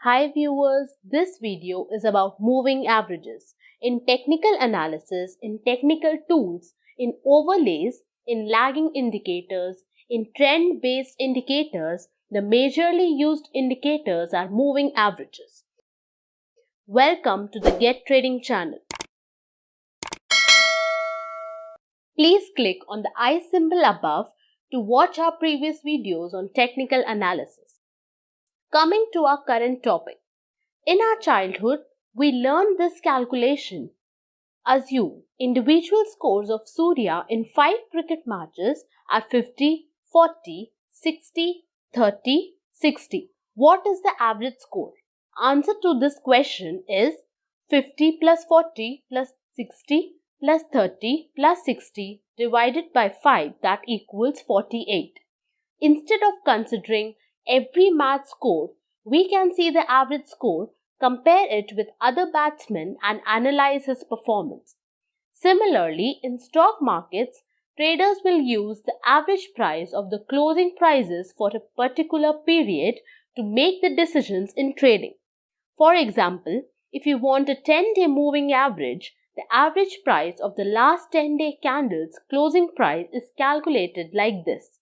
Hi viewers, this video is about moving averages in technical analysis, in technical tools, in overlays, in lagging indicators, in trend-based indicators. The majorly used indicators are moving averages. Welcome to the Get Trading channel. Please click on the I symbol above to watch our previous videos on technical analysis. Coming to our current topic. In our childhood, we learned this calculation. Assume individual scores of Surya in 5 cricket matches are 50, 40, 60, 30, 60. What is the average score? Answer to this question is 50 plus 40 plus 60 plus 30 plus 60 divided by 5, that equals 48. Instead of considering every match score, we can see the average score, compare it with other batsmen and analyze his performance. Similarly, in stock markets, traders will use the average price of the closing prices for a particular period to make the decisions in trading. For example, if you want a 10-day moving average, the average price of the last 10-day candle's closing price is calculated like this.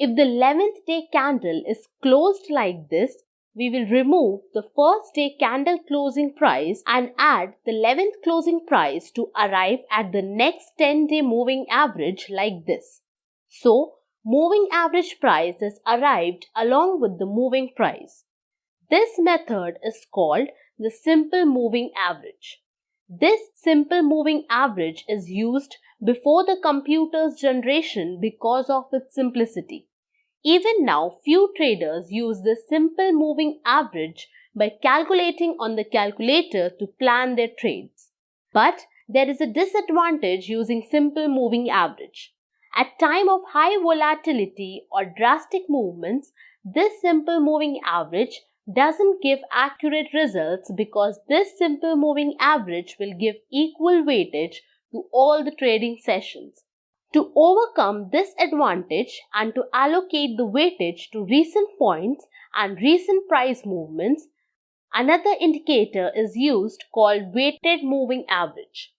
If the 11th day candle is closed like this, we will remove the first day candle closing price and add the 11th closing price to arrive at the next 10-day moving average like this. So, moving average price is arrived along with the moving price. This method is called the simple moving average. This simple moving average is used before the computer's generation because of its simplicity. Even now, few traders use this simple moving average by calculating on the calculator to plan their trades. But there is a disadvantage using simple moving average. At time of high volatility or drastic movements, this simple moving average doesn't give accurate results because this simple moving average will give equal weightage to all the trading sessions. To overcome this advantage and to allocate the weightage to recent points and recent price movements, another indicator is used called weighted moving average.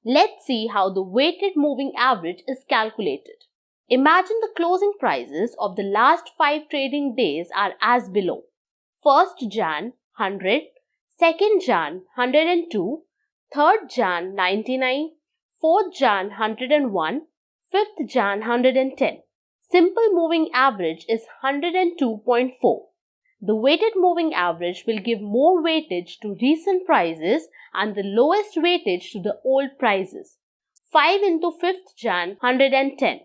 Let's see how the weighted moving average is calculated. Imagine the closing prices of the last 5 trading days are as below. 1st Jan 100, 2nd Jan 102, 3rd Jan 99, 4th Jan 101, 5th Jan 110. Simple moving average is 102.4. The weighted moving average will give more weightage to recent prices and the lowest weightage to the old prices. 5 into 5th Jan 110,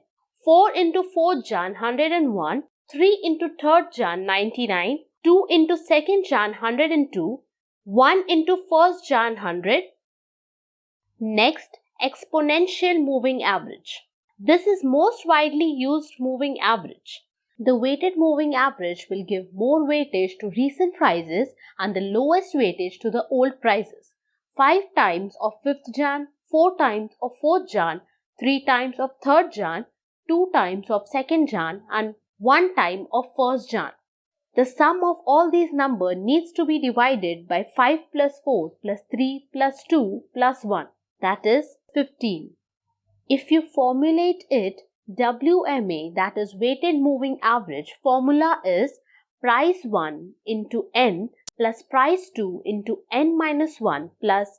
4 into 4th Jan 101, 3 into 3rd Jan 99, 2 into 2nd Jan 102, 1 into 1st Jan 100. Next, exponential moving average. This is most widely used moving average. The weighted moving average will give more weightage to recent prices and the lowest weightage to the old prices. 5 times of 5th Jan, 4 times of 4th Jan, 3 times of 3rd Jan, 2 times of 2nd Jan and 1 time of 1st Jan. The sum of all these numbers needs to be divided by 5 plus 4 plus 3 plus 2 plus 1, that is 15. If you formulate it, WMA, that is weighted moving average, formula is price 1 into n plus price 2 into n minus 1 plus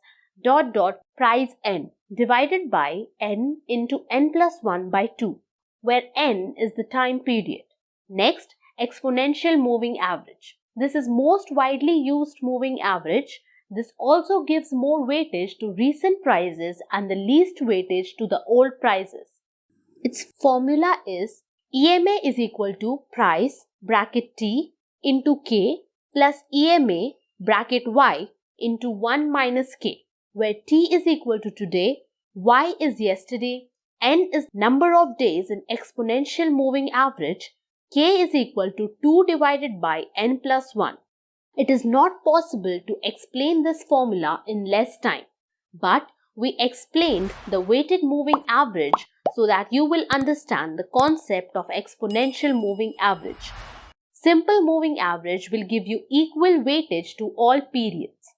price n divided by n into n plus 1 by 2, where n is the time period. Next, exponential moving average. This is most widely used moving average. This also gives more weightage to recent prices and the least weightage to the old prices. Its formula is EMA is equal to price bracket T into K plus EMA bracket Y into 1 minus K, where T is equal to today, Y is yesterday, N is number of days in exponential moving average, K is equal to 2 divided by N plus 1. It is not possible to explain this formula in less time, but we explained the weighted moving average so that you will understand the concept of exponential moving average. Simple moving average will give you equal weightage to all periods.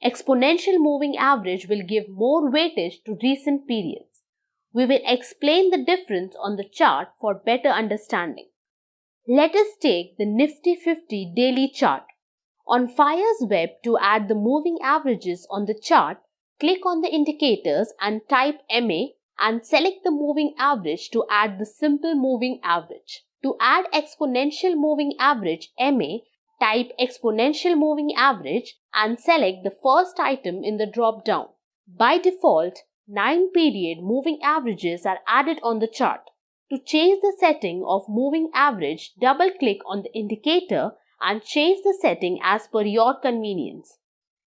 Exponential moving average will give more weightage to recent periods. We will explain the difference on the chart for better understanding. Let us take the Nifty 50 daily chart. On Fyers web, to add the moving averages on the chart, click on the indicators and type EMA and select the moving average to add the simple moving average. To add exponential moving average EMA, type exponential moving average and select the first item in the drop down. By default, 9-period moving averages are added on the chart. To change the setting of moving average, double-click on the indicator and change the setting as per your convenience.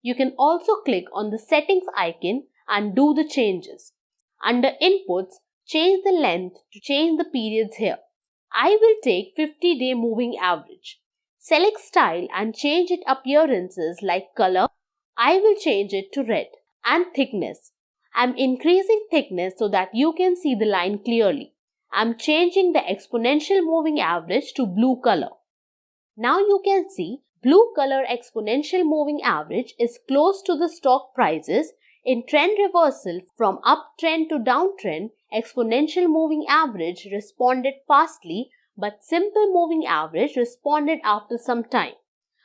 You can also click on the settings icon and do the changes. Under inputs, change the length to change the periods here. I will take 50-day moving average. Select style and change its appearances like color. I will change it to red. And thickness. I am increasing thickness so that you can see the line clearly. I am changing the exponential moving average to blue color. Now you can see blue color exponential moving average is close to the stock prices. In trend reversal from uptrend to downtrend, exponential moving average responded fastly, but simple moving average responded after some time.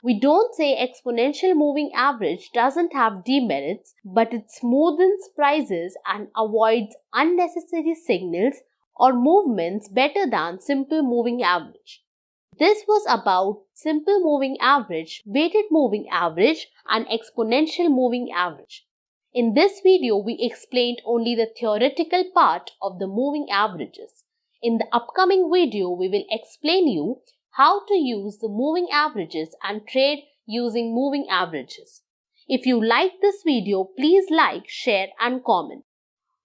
We don't say exponential moving average doesn't have demerits, but it smoothens prices and avoids unnecessary signals or movements better than simple moving average. This was about simple moving average, weighted moving average, and exponential moving average. In this video, we explained only the theoretical part of the moving averages. In the upcoming video, we will explain you how to use the moving averages and trade using moving averages. If you like this video, please like, share and comment.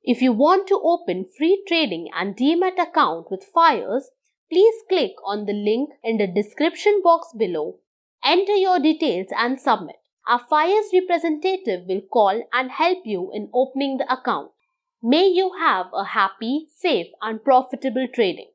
If you want to open free trading and demat account with Fyers, please click on the link in the description box below, enter your details and submit. Our Fyers representative will call and help you in opening the account. May you have a happy, safe and profitable trading.